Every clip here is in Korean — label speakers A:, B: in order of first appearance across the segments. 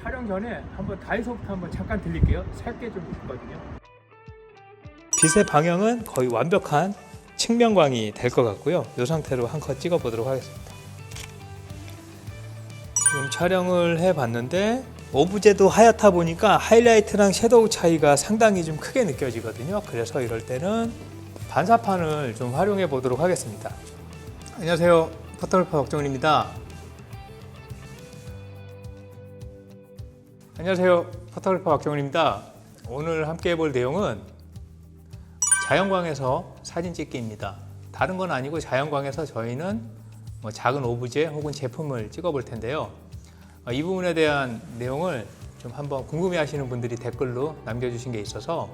A: 촬영 전에 한번 다이소부터 한번 잠깐 들릴게요. 살 게 좀 있거든요. 빛의 방향은 거의 완벽한 측면광이 될 것 같고요. 이 상태로 한 컷 찍어 보도록 하겠습니다. 지금 촬영을 해 봤는데 오브제도 하얗다 보니까 하이라이트랑 섀도우 차이가 상당히 좀 크게 느껴지거든요. 그래서 이럴 때는 반사판을 좀 활용해 보도록 하겠습니다. 안녕하세요, 포토그래퍼 박정훈입니다. 안녕하세요, 포토그래퍼 박정훈입니다. 오늘 함께 해볼 내용은 자연광에서 사진 찍기입니다. 다른 건 아니고 자연광에서 저희는 작은 오브제 혹은 제품을 찍어 볼 텐데요. 이 부분에 대한 내용을 좀 한번 궁금해 하시는 분들이 댓글로 남겨주신 게 있어서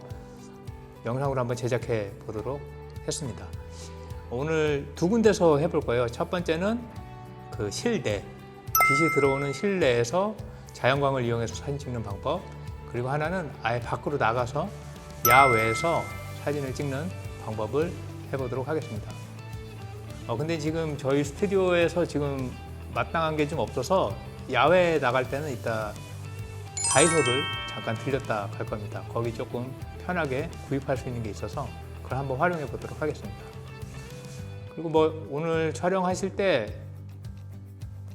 A: 영상으로 한번 제작해 보도록 했습니다. 오늘 두 군데서 해볼 거예요. 첫 번째는 그 실내, 빛이 들어오는 실내에서 자연광을 이용해서 사진 찍는 방법, 그리고 하나는 아예 밖으로 나가서 야외에서 사진을 찍는 방법을 해보도록 하겠습니다. 근데 지금 저희 스튜디오에서 지금 마땅한 게 좀 없어서 야외에 나갈 때는 이따 다이소를 잠깐 들렸다 갈 겁니다. 거기 조금 편하게 구입할 수 있는 게 있어서 그걸 한번 활용해 보도록 하겠습니다. 그리고 오늘 촬영하실 때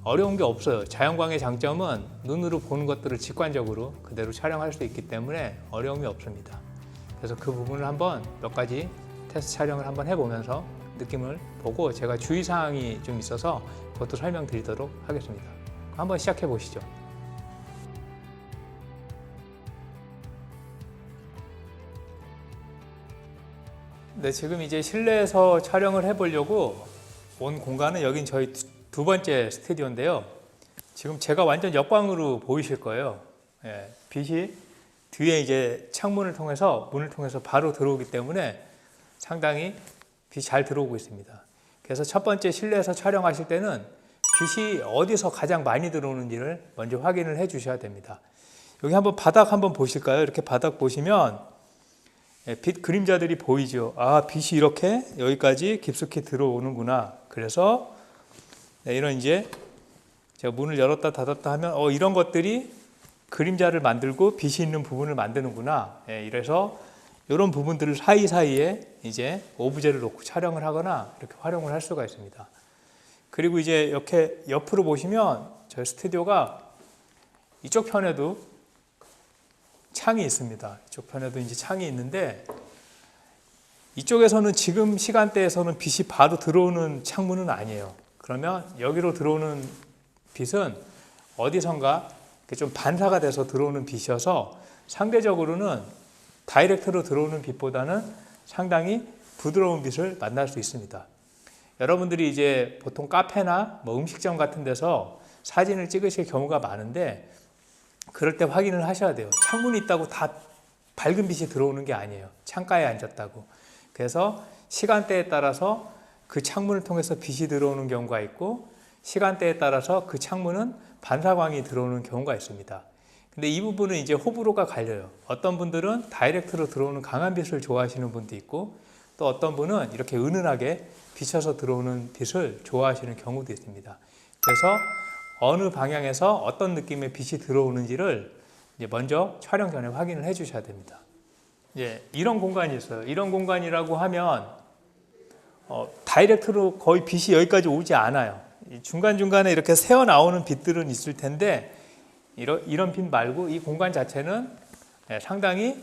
A: 어려운 게 없어요. 자연광의 장점은 눈으로 보는 것들을 직관적으로 그대로 촬영할 수 있기 때문에 어려움이 없습니다. 그래서 그 부분을 한번 몇 가지 테스트 촬영을 한번 해보면서 느낌을 보고 제가 주의사항이 좀 있어서 그것도 설명드리도록 하겠습니다. 한번 시작해 보시죠. 네, 지금 이제 실내에서 촬영을 해보려고 온 공간은 여긴 저희 두 번째 스튜디오인데요. 지금 제가 완전 역광으로 보이실 거예요. 빛이 뒤에 이제 창문을 통해서 문을 통해서 바로 들어오기 때문에 상당히 빛이 잘 들어오고 있습니다. 그래서 첫 번째 실내에서 촬영하실 때는 빛이 어디서 가장 많이 들어오는지를 먼저 확인을 해 주셔야 됩니다. 여기 한번 바닥 한번 보실까요? 이렇게 바닥 보시면 빛 그림자들이 보이죠. 아, 빛이 이렇게 여기까지 깊숙이 들어오는구나. 그래서 이런 이제 제가 문을 열었다 닫았다 하면 이런 것들이 그림자를 만들고 빛이 있는 부분을 만드는구나. 이래서 이런 부분들을 사이사이에 이제 오브제를 놓고 촬영을 하거나 이렇게 활용을 할 수가 있습니다. 그리고 이제 이렇게 옆으로 보시면 저희 스튜디오가 이쪽 편에도 창이 있습니다. 이쪽 편에도 이제 창이 있는데 이쪽에서는 지금 시간대에서는 빛이 바로 들어오는 창문은 아니에요. 그러면 여기로 들어오는 빛은 어디선가 좀 반사가 돼서 들어오는 빛이어서 상대적으로는 다이렉트로 들어오는 빛보다는 상당히 부드러운 빛을 만날 수 있습니다. 여러분들이 이제 보통 카페나 음식점 같은 데서 사진을 찍으실 경우가 많은데 그럴 때 확인을 하셔야 돼요. 창문이 있다고 다 밝은 빛이 들어오는 게 아니에요. 창가에 앉았다고. 그래서 시간대에 따라서 그 창문을 통해서 빛이 들어오는 경우가 있고 시간대에 따라서 그 창문은 반사광이 들어오는 경우가 있습니다. 근데 이 부분은 이제 호불호가 갈려요. 어떤 분들은 다이렉트로 들어오는 강한 빛을 좋아하시는 분도 있고 또 어떤 분은 이렇게 은은하게 비쳐서 들어오는 빛을 좋아하시는 경우도 있습니다. 그래서 어느 방향에서 어떤 느낌의 빛이 들어오는지를 이제 먼저 촬영 전에 확인을 해 주셔야 됩니다. 이런 공간이 있어요. 이런 공간이라고 하면 다이렉트로 거의 빛이 여기까지 오지 않아요. 중간중간에 이렇게 새어 나오는 빛들은 있을 텐데 이런 빛 말고 이 공간 자체는 상당히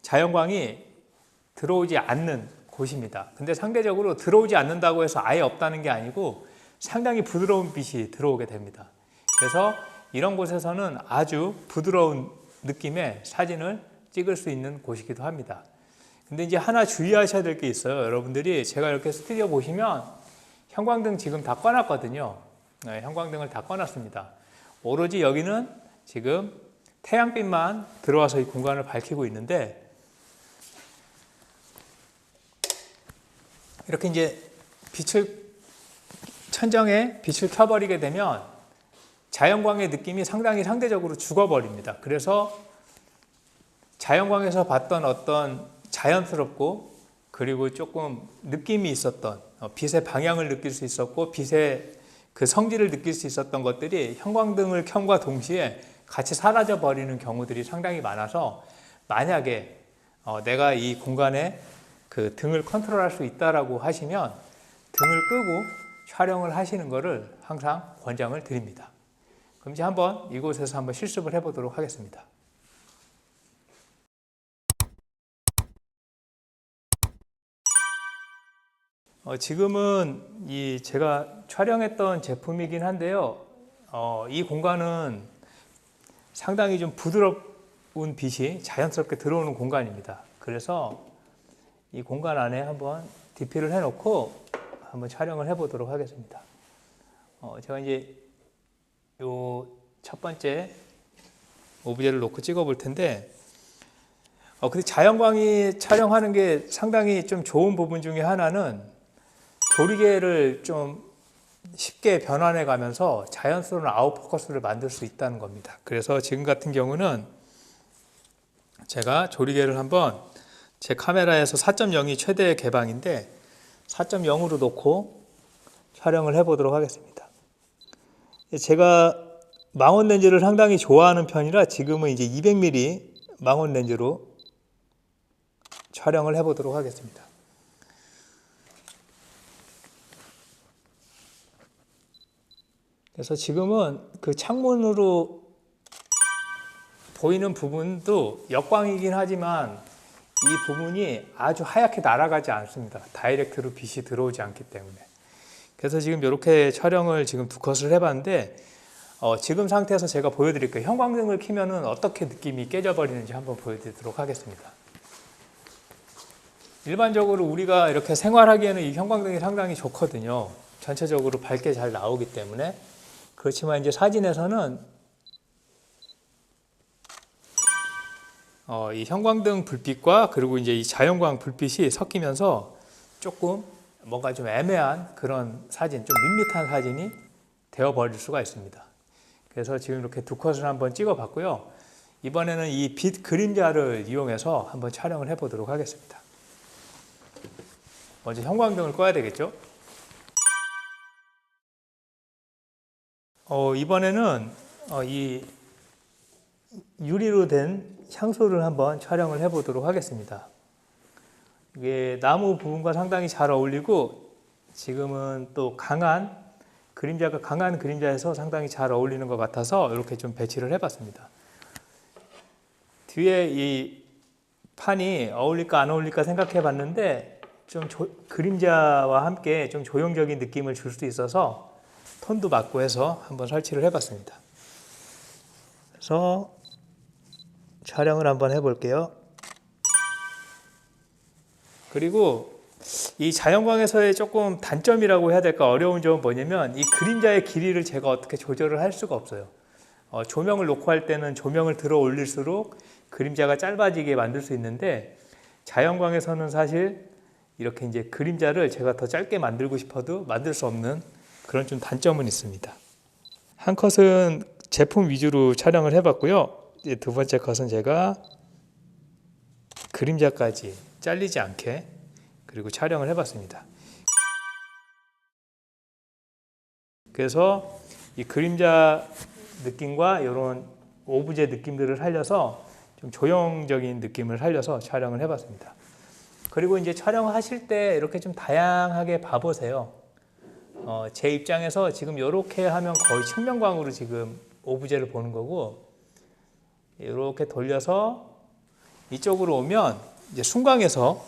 A: 자연광이 들어오지 않는 곳입니다. 근데 상대적으로 들어오지 않는다고 해서 아예 없다는 게 아니고 상당히 부드러운 빛이 들어오게 됩니다. 그래서 이런 곳에서는 아주 부드러운 느낌의 사진을 찍을 수 있는 곳이기도 합니다. 근데 이제 하나 주의하셔야 될 게 있어요. 여러분들이 제가 이렇게 스튜디오 보시면 형광등 지금 다 꺼놨거든요. 형광등을 다 꺼놨습니다. 오로지 여기는 지금 태양빛만 들어와서 이 공간을 밝히고 있는데 이렇게 이제 천정에 빛을 켜버리게 되면 자연광의 느낌이 상당히 상대적으로 죽어버립니다. 그래서 자연광에서 봤던 어떤 자연스럽고 그리고 조금 느낌이 있었던 빛의 방향을 느낄 수 있었고 빛의 그 성질을 느낄 수 있었던 것들이 형광등을 켠과 동시에 같이 사라져 버리는 경우들이 상당히 많아서 만약에 내가 이 공간에 그 등을 컨트롤할 수 있다라고 하시면 등을 끄고 촬영을 하시는 것을 항상 권장을 드립니다. 그럼 이제 한번 이곳에서 한번 실습을 해보도록 하겠습니다. 지금은 제가 촬영했던 제품이긴 한데요. 이 공간은 상당히 좀 부드러운 빛이 자연스럽게 들어오는 공간입니다. 그래서 이 공간 안에 한번 DP를 해놓고 한번 촬영을 해보도록 하겠습니다. 제가 이제 요 첫 번째 오브제를 놓고 찍어볼 텐데, 근데 자연광이 촬영하는 게 상당히 좀 좋은 부분 중에 하나는 조리개를 좀 쉽게 변환해 가면서 자연스러운 아웃포커스를 만들 수 있다는 겁니다. 그래서 지금 같은 경우는 제가 조리개를 한번 제 카메라에서 4.0이 최대 개방인데 4.0으로 놓고 촬영을 해 보도록 하겠습니다. 제가 망원 렌즈를 상당히 좋아하는 편이라 지금은 이제 200mm 망원 렌즈로 촬영을 해 보도록 하겠습니다. 그래서 지금은 그 창문으로 보이는 부분도 역광이긴 하지만 이 부분이 아주 하얗게 날아가지 않습니다. 다이렉트로 빛이 들어오지 않기 때문에. 그래서 지금 이렇게 촬영을 지금 두 컷을 해봤는데 지금 상태에서 제가 보여드릴게요. 형광등을 켜면은 어떻게 느낌이 깨져버리는지 한번 보여드리도록 하겠습니다. 일반적으로 우리가 이렇게 생활하기에는 이 형광등이 상당히 좋거든요. 전체적으로 밝게 잘 나오기 때문에. 그렇지만 이제 사진에서는 이 형광등 불빛과 그리고 이제 이 자연광 불빛이 섞이면서 조금 뭔가 좀 애매한 그런 사진, 좀 밋밋한 사진이 되어버릴 수가 있습니다. 그래서 지금 이렇게 두 컷을 한번 찍어봤고요. 이번에는 이 빛 그림자를 이용해서 한번 촬영을 해보도록 하겠습니다. 먼저 형광등을 꺼야 되겠죠? 이번에는 이 유리로 된 향소를 한번 촬영을 해보도록 하겠습니다. 이게 나무 부분과 상당히 잘 어울리고 지금은 또 그림자가 강한 그림자에서 상당히 잘 어울리는 것 같아서 이렇게 좀 배치를 해봤습니다. 뒤에 이 판이 어울릴까 안 어울릴까 생각해 봤는데 좀 그림자와 함께 좀 조형적인 느낌을 줄 수 있어서 톤도 맞고 해서 한번 설치를 해봤습니다. 그래서 촬영을 한번 해볼게요. 그리고 이 자연광에서의 조금 단점이라고 해야 될까 어려운 점은 뭐냐면 이 그림자의 길이를 제가 어떻게 조절을 할 수가 없어요. 조명을 놓고 할 때는 조명을 들어 올릴수록 그림자가 짧아지게 만들 수 있는데 자연광에서는 사실 이렇게 이제 그림자를 제가 더 짧게 만들고 싶어도 만들 수 없는 그런 좀 단점은 있습니다. 한 컷은 제품 위주로 촬영을 해봤고요. 이제 두 번째 컷은 제가 그림자까지 잘리지 않게 그리고 촬영을 해봤습니다. 그래서 이 그림자 느낌과 이런 오브제 느낌들을 살려서 좀 조형적인 느낌을 살려서 촬영을 해봤습니다. 그리고 이제 촬영하실 때 이렇게 좀 다양하게 봐보세요. 제 입장에서 지금 이렇게 하면 거의 측면광으로 지금 오브제를 보는 거고 이렇게 돌려서 이쪽으로 오면 이제 순광에서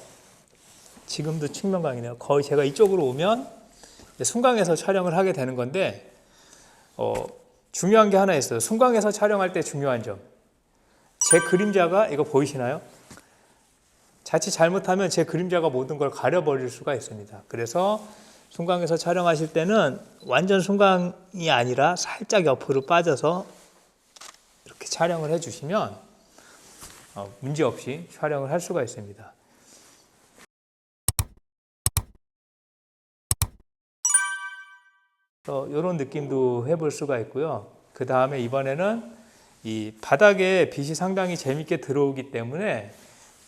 A: 지금도 측면광이네요. 거의 제가 이쪽으로 오면 이제 순광에서 촬영을 하게 되는 건데 중요한 게 하나 있어요. 순광에서 촬영할 때 중요한 점. 제 그림자가 이거 보이시나요? 자칫 잘못하면 제 그림자가 모든 걸 가려버릴 수가 있습니다. 그래서 순광에서 촬영하실 때는 완전 순광이 아니라 살짝 옆으로 빠져서 이렇게 촬영을 해주시면 문제없이 촬영을 할 수가 있습니다. 이런 느낌도 해볼 수가 있고요. 그 다음에 이번에는 이 바닥에 빛이 상당히 재밌게 들어오기 때문에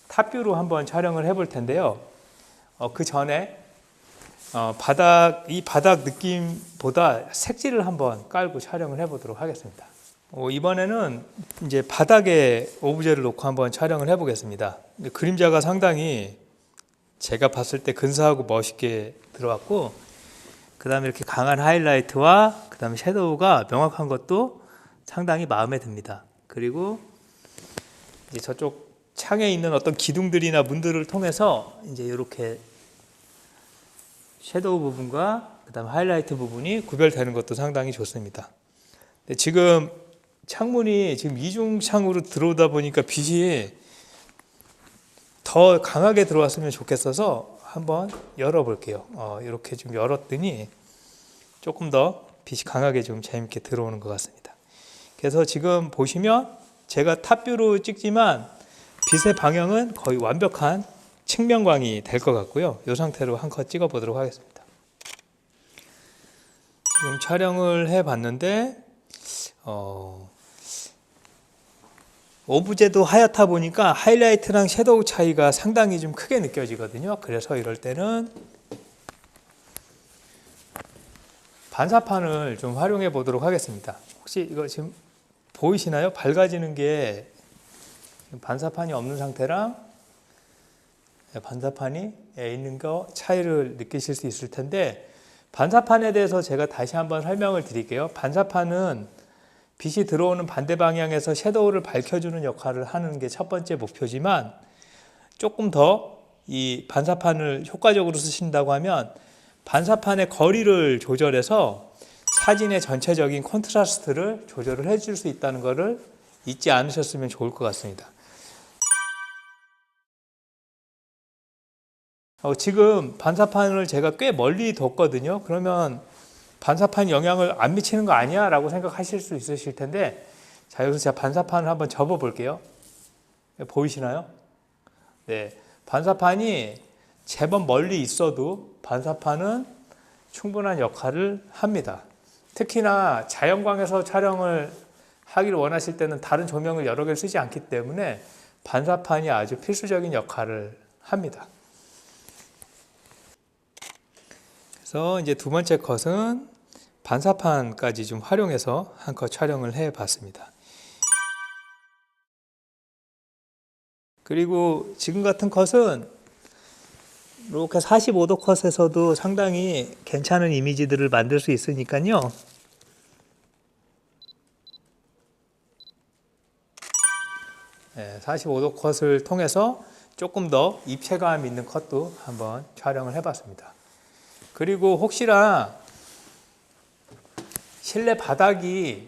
A: 탑뷰로 한번 촬영을 해볼 텐데요. 그 전에 이 바닥 느낌보다 색지를 한번 깔고 촬영을 해보도록 하겠습니다. 이번에는 이제 바닥에 오브제를 놓고 한번 촬영을 해보겠습니다. 그림자가 상당히 제가 봤을 때 근사하고 멋있게 들어왔고, 그 다음에 이렇게 강한 하이라이트와 그 다음에 섀도우가 명확한 것도 상당히 마음에 듭니다. 그리고 이제 저쪽 창에 있는 어떤 기둥들이나 문들을 통해서 이제 이렇게 섀도우 부분과 그 다음에 하이라이트 부분이 구별되는 것도 상당히 좋습니다. 근데 지금 창문이 지금 이중창으로 들어오다 보니까 빛이 더 강하게 들어왔으면 좋겠어서 한번 열어볼게요. 이렇게 좀 열었더니 조금 더 빛이 강하게 좀 재밌게 들어오는 것 같습니다. 그래서 지금 보시면 제가 탑뷰로 찍지만 빛의 방향은 거의 완벽한 측면광이 될 것 같고요. 이 상태로 한 컷 찍어 보도록 하겠습니다. 지금 촬영을 해 봤는데 오브제도 하얗다 보니까 하이라이트랑 섀도우 차이가 상당히 좀 크게 느껴지거든요. 그래서 이럴 때는 반사판을 좀 활용해 보도록 하겠습니다. 혹시 이거 지금 보이시나요? 밝아지는 게 반사판이 없는 상태랑 반사판이 있는 거 차이를 느끼실 수 있을 텐데, 반사판에 대해서 제가 다시 한번 설명을 드릴게요. 반사판은 빛이 들어오는 반대 방향에서 섀도우를 밝혀주는 역할을 하는 게 첫 번째 목표지만, 조금 더 이 반사판을 효과적으로 쓰신다고 하면 반사판의 거리를 조절해서 사진의 전체적인 콘트라스트를 조절을 해줄 수 있다는 것을 잊지 않으셨으면 좋을 것 같습니다. 지금 반사판을 제가 꽤 멀리 뒀거든요. 그러면 반사판 영향을 안 미치는 거 아니야? 라고 생각하실 수 있으실 텐데, 자, 여기서 제가 반사판을 한번 접어 볼게요. 보이시나요? 네. 반사판이 제법 멀리 있어도 반사판은 충분한 역할을 합니다. 특히나 자연광에서 촬영을 하기를 원하실 때는 다른 조명을 여러 개를 쓰지 않기 때문에 반사판이 아주 필수적인 역할을 합니다. 그래서 이제 두 번째 컷은 반사판까지 좀 활용해서 한 컷 촬영을 해 봤습니다. 그리고 지금 같은 컷은 이렇게 45도 컷에서도 상당히 괜찮은 이미지들을 만들 수 있으니까요. 네, 45도 컷을 통해서 조금 더 입체감 있는 컷도 한번 촬영을 해 봤습니다. 그리고 혹시나 실내 바닥이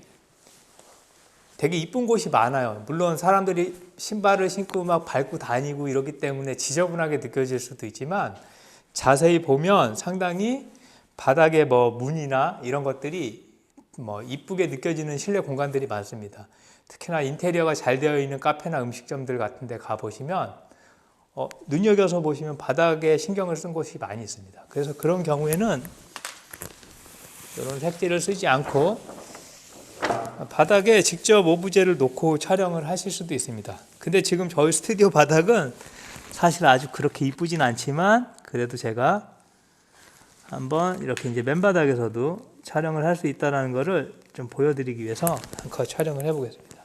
A: 되게 이쁜 곳이 많아요. 물론 사람들이 신발을 신고 막 밟고 다니고 이러기 때문에 지저분하게 느껴질 수도 있지만, 자세히 보면 상당히 바닥에 뭐 문이나 이런 것들이 뭐 이쁘게 느껴지는 실내 공간들이 많습니다. 특히나 인테리어가 잘 되어 있는 카페나 음식점들 같은 데 가보시면 눈여겨서 보시면 바닥에 신경을 쓴 곳이 많이 있습니다. 그래서 그런 경우에는 이런 색지를 쓰지 않고 바닥에 직접 오브제를 놓고 촬영을 하실 수도 있습니다. 근데 지금 저희 스튜디오 바닥은 사실 아주 그렇게 이쁘진 않지만, 그래도 제가 한번 이렇게 이제 맨바닥에서도 촬영을 할 수 있다는 것을 좀 보여드리기 위해서 한 컷 촬영을 해보겠습니다.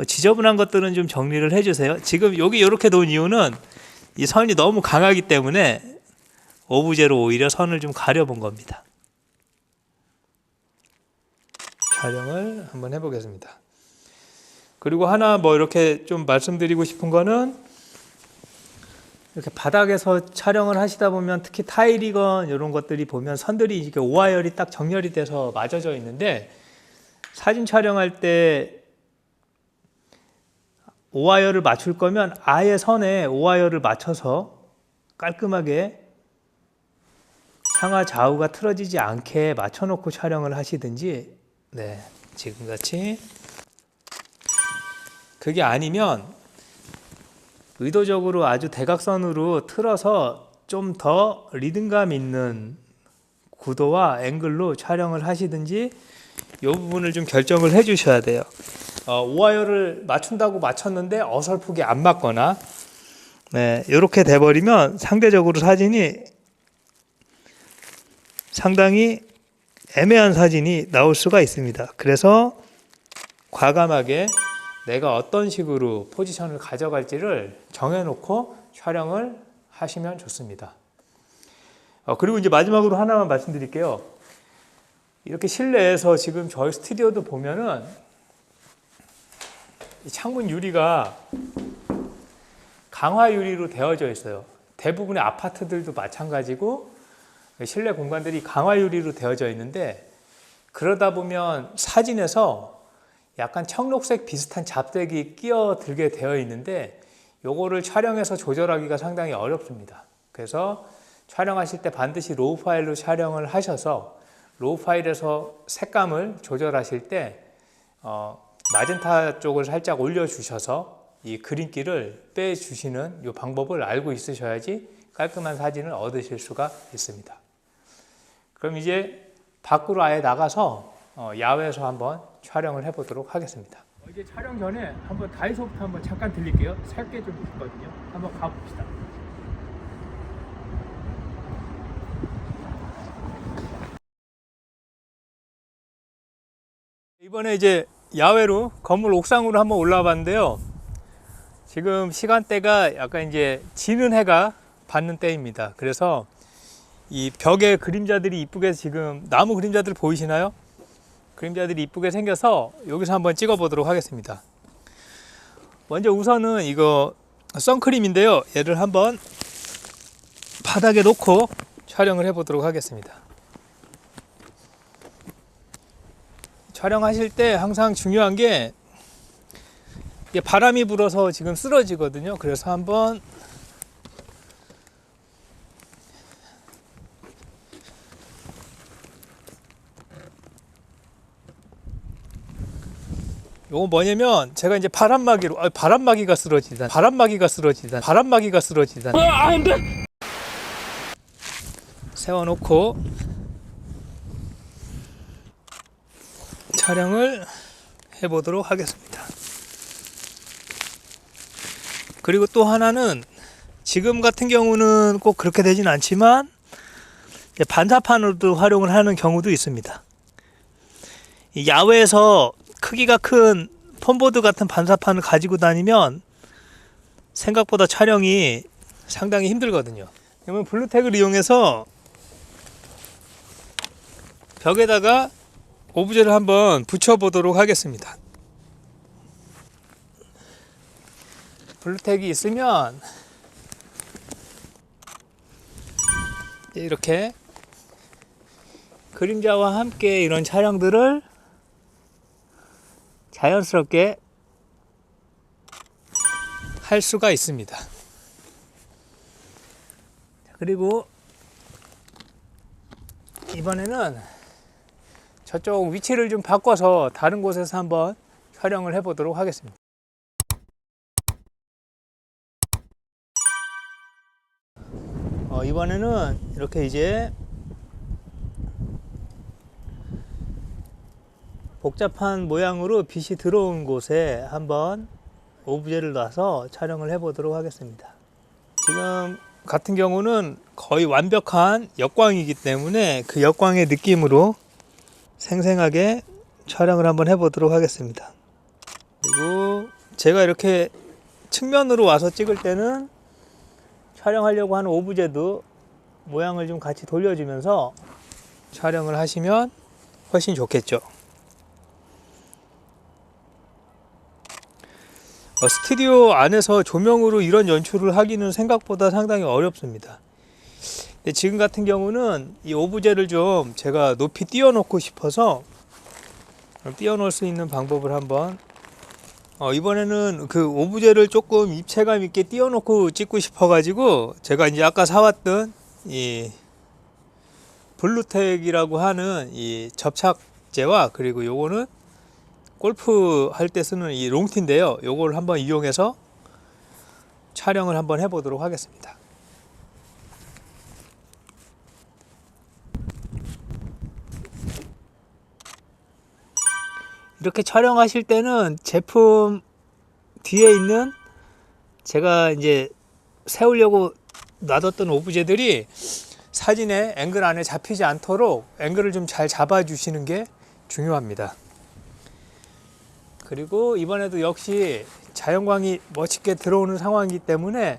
A: 지저분한 것들은 좀 정리를 해주세요. 지금 여기 이렇게 놓은 이유는 이 선이 너무 강하기 때문에 오브제로 오히려 선을 좀 가려본 겁니다. 촬영을 한번 해보겠습니다. 그리고 하나 뭐 이렇게 좀 말씀드리고 싶은 거는, 이렇게 바닥에서 촬영을 하시다 보면 특히 타일이건 이런 것들이 보면 선들이 이렇게 오와열이 딱 정렬이 돼서 맞아져 있는데, 사진 촬영할 때 오와열을 맞출 거면 아예 선에 오와열을 맞춰서 깔끔하게 상하 좌우가 틀어지지 않게 맞춰놓고 촬영을 하시든지, 네, 지금같이. 그게 아니면 의도적으로 아주 대각선으로 틀어서 좀 더 리듬감 있는 구도와 앵글로 촬영을 하시든지, 이 부분을 좀 결정을 해 주셔야 돼요. 오와열을 맞춘다고 맞췄는데 어설프게 안 맞거나, 네, 이렇게 돼버리면 상대적으로 사진이 상당히 애매한 사진이 나올 수가 있습니다. 그래서 과감하게 내가 어떤 식으로 포지션을 가져갈지를 정해놓고 촬영을 하시면 좋습니다. 그리고 이제 마지막으로 하나만 말씀드릴게요. 이렇게 실내에서 지금 저희 스튜디오도 보면은 이 창문 유리가 강화 유리로 되어져 있어요. 대부분의 아파트들도 마찬가지고 실내 공간들이 강화 유리로 되어져 있는데, 그러다 보면 사진에서 약간 청록색 비슷한 잡색이 끼어들게 되어 있는데 요거를 촬영해서 조절하기가 상당히 어렵습니다. 그래서 촬영하실 때 반드시 로우 파일로 촬영을 하셔서 로우 파일에서 색감을 조절하실 때 마젠타 쪽을 살짝 올려주셔서 이 그린기를 빼주시는 이 방법을 알고 있으셔야지 깔끔한 사진을 얻으실 수가 있습니다. 그럼 이제 밖으로 아예 나가서 야외에서 한번 촬영을 해보도록 하겠습니다. 이제 촬영 전에 한번 다이소부터 한번 잠깐 들릴게요. 살 게 좀 있거든요. 한번 가봅시다. 이번에 이제 야외로 건물 옥상으로 한번 올라와 봤는데요. 지금 시간대가 약간 이제 지는 해가 받는 때입니다. 그래서 이 벽에 그림자들이 이쁘게, 지금 나무 그림자들 보이시나요? 그림자들이 이쁘게 생겨서 여기서 한번 찍어 보도록 하겠습니다. 먼저 우선은 이거 선크림인데요. 얘를 한번 바닥에 놓고 촬영을 해 보도록 하겠습니다. 촬영하실 때 항상 중요한 게 바람이 불어서 지금 쓰러지거든요. 그래서 한번 요거 뭐냐면 제가 이제 바람막이가 쓰러지다 세워놓고 촬영을 해보도록 하겠습니다. 그리고 또 하나는 지금 같은 경우는 꼭 그렇게 되진 않지만 반사판으로도 활용을 하는 경우도 있습니다. 야외에서 크기가 큰 폰보드 같은 반사판을 가지고 다니면 생각보다 촬영이 상당히 힘들거든요. 그러면 블루텍을 이용해서 벽에다가 오브제를 한번 붙여보도록 하겠습니다. 블루텍이 있으면 이렇게 그림자와 함께 이런 촬영들을 자연스럽게 할 수가 있습니다. 그리고 이번에는 저쪽 위치를 좀 바꿔서 다른 곳에서 한번 촬영을 해보도록 하겠습니다. 이번에는 이렇게 이제 복잡한 모양으로 빛이 들어온 곳에 한번 오브제를 놔서 촬영을 해보도록 하겠습니다. 지금 같은 경우는 거의 완벽한 역광이기 때문에 그 역광의 느낌으로 생생하게 촬영을 한번 해보도록 하겠습니다. 그리고 제가 이렇게 측면으로 와서 찍을 때는 촬영하려고 하는 오브제도 모양을 좀 같이 돌려주면서 촬영을 하시면 훨씬 좋겠죠. 스튜디오 안에서 조명으로 이런 연출을 하기는 생각보다 상당히 어렵습니다. 근데 지금 같은 경우는 이 오브제를 좀 제가 높이 띄워놓고 싶어서 띄워놓을 수 있는 방법을 한번 이번에는 그 오브제를 조금 입체감 있게 띄워놓고 찍고 싶어가지고 제가 이제 아까 사왔던 이 블루텍이라고 하는 이 접착제와, 그리고 요거는 골프 할 때 쓰는 이 롱티인데요. 요걸 한번 이용해서 촬영을 한번 해보도록 하겠습니다. 이렇게 촬영하실 때는 제품 뒤에 있는 제가 이제 세우려고 놔뒀던 오브제들이 사진에 앵글 안에 잡히지 않도록 앵글을 좀 잘 잡아 주시는 게 중요합니다. 그리고 이번에도 역시 자연광이 멋있게 들어오는 상황이기 때문에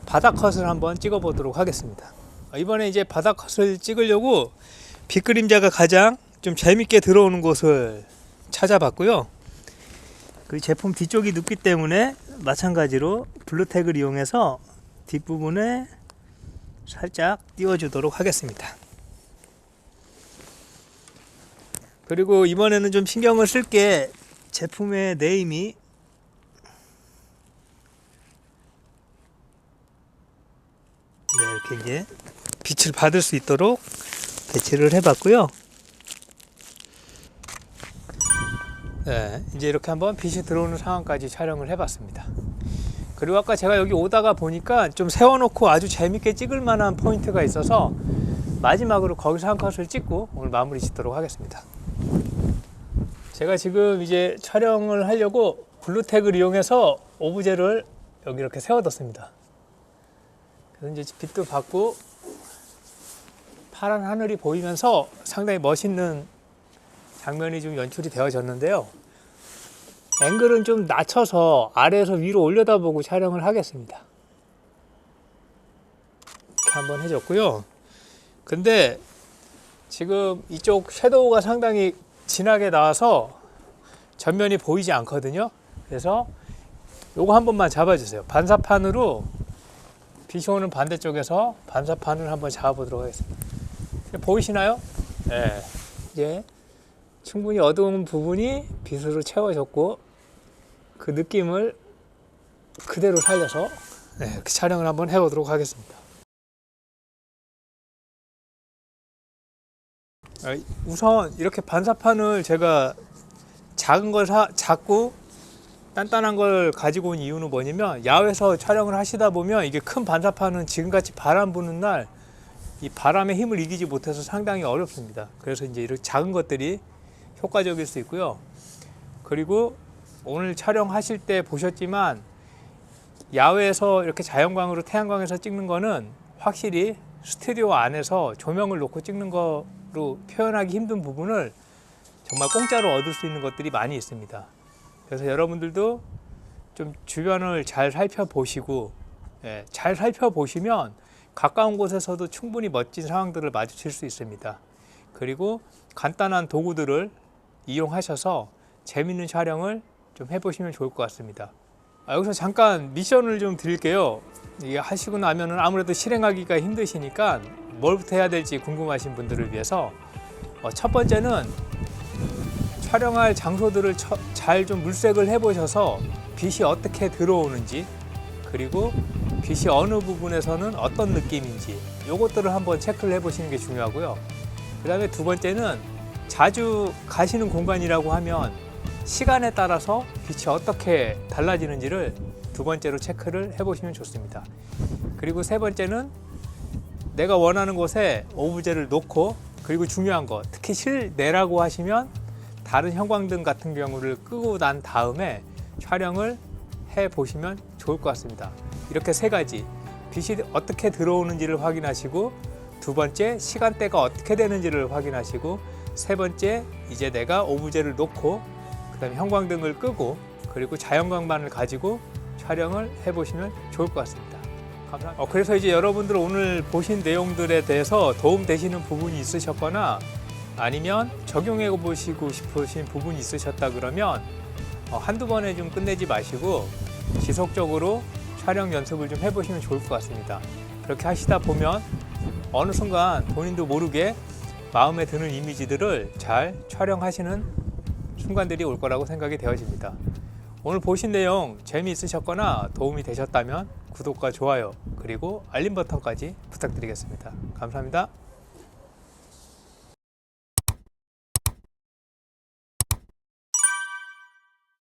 A: 바닥 컷을 한번 찍어 보도록 하겠습니다. 이번에 이제 바닥 컷을 찍으려고 빛그림자가 가장 좀 재밌게 들어오는 곳을 찾아봤고요. 그 제품 뒤쪽이 눕기 때문에 마찬가지로 블루택을 이용해서 뒷부분에 살짝 띄워주도록 하겠습니다. 그리고 이번에는 좀 신경을 쓸 게 제품의 네임이 이렇게 이제 빛을 받을 수 있도록 배치를 해봤고요. 네, 이제 이렇게 한번 빛이 들어오는 상황까지 촬영을 해봤습니다. 그리고 아까 제가 여기 오다가 보니까 좀 세워놓고 아주 재밌게 찍을 만한 포인트가 있어서 마지막으로 거기서 한 컷을 찍고 오늘 마무리 짓도록 하겠습니다. 제가 지금 이제 촬영을 하려고 블루택을 이용해서 오브제를 여기 이렇게 세워뒀습니다. 그래서 이제 빛도 받고 파란 하늘이 보이면서 상당히 멋있는 장면이 좀 연출이 되어졌는데요. 앵글은 좀 낮춰서 아래에서 위로 올려다보고 촬영을 하겠습니다. 이렇게 한번 해줬고요. 근데 지금 이쪽 섀도우가 상당히 진하게 나와서 전면이 보이지 않거든요. 그래서 요거 한 번만 잡아주세요. 반사판으로 빛이 오는 반대쪽에서 반사판을 한번 잡아보도록 하겠습니다. 보이시나요? 네. 이제 충분히 어두운 부분이 빛으로 채워졌고 그 느낌을 그대로 살려서 이렇게 촬영을 한번 해보도록 하겠습니다. 우선 이렇게 반사판을 제가 작고 단단한 걸 가지고 온 이유는 뭐냐면 야외에서 촬영을 하시다 보면 이게 큰 반사판은 지금같이 바람 부는 날 이 바람의 힘을 이기지 못해서 상당히 어렵습니다. 그래서 이제 이렇게 작은 것들이 효과적일 수 있고요. 그리고 오늘 촬영하실 때 보셨지만 야외에서 이렇게 자연광으로 태양광에서 찍는 거는 확실히 스튜디오 안에서 조명을 놓고 찍는 거로 표현하기 힘든 부분을 정말 공짜로 얻을 수 있는 것들이 많이 있습니다. 그래서 여러분들도 좀 주변을 잘 살펴보시고 잘 살펴보시면 가까운 곳에서도 충분히 멋진 상황들을 마주칠 수 있습니다. 그리고 간단한 도구들을 이용하셔서 재밌는 촬영을 좀 해보시면 좋을 것 같습니다. 여기서 잠깐 미션을 좀 드릴게요. 이게 하시고 나면은 아무래도 실행하기가 힘드시니까 뭘부터 해야 될지 궁금하신 분들을 위해서 첫 번째는 촬영할 장소들을 잘 좀 물색을 해보셔서 빛이 어떻게 들어오는지 그리고 빛이 어느 부분에서는 어떤 느낌인지 요것들을 한번 체크를 해보시는 게 중요하고요. 그 다음에 두 번째는 자주 가시는 공간이라고 하면 시간에 따라서 빛이 어떻게 달라지는지를 두 번째로 체크를 해보시면 좋습니다. 그리고 세 번째는 내가 원하는 곳에 오브제를 놓고 그리고 중요한 거 특히 실내라고 하시면 다른 형광등 같은 경우를 끄고 난 다음에 촬영을 해 보시면 좋을 것 같습니다. 이렇게 세 가지 빛이 어떻게 들어오는지를 확인하시고 두 번째 시간대가 어떻게 되는지를 확인하시고 세 번째 이제 내가 오브제를 놓고 그 다음에 형광등을 끄고 그리고 자연광만을 가지고 촬영을 해 보시면 좋을 것 같습니다. 감사합니다. 그래서 이제 여러분들 오늘 보신 내용들에 대해서 도움 되시는 부분이 있으셨거나 아니면 적용해 보시고 싶으신 부분이 있으셨다 그러면 한두 번에 좀 끝내지 마시고 지속적으로 촬영 연습을 좀 해보시면 좋을 것 같습니다. 그렇게 하시다 보면 어느 순간 본인도 모르게 마음에 드는 이미지들을 잘 촬영하시는 순간들이 올 거라고 생각이 되어집니다. 오늘 보신 내용 재미있으셨거나 도움이 되셨다면 구독과 좋아요 그리고 알림 버튼까지 부탁드리겠습니다. 감사합니다.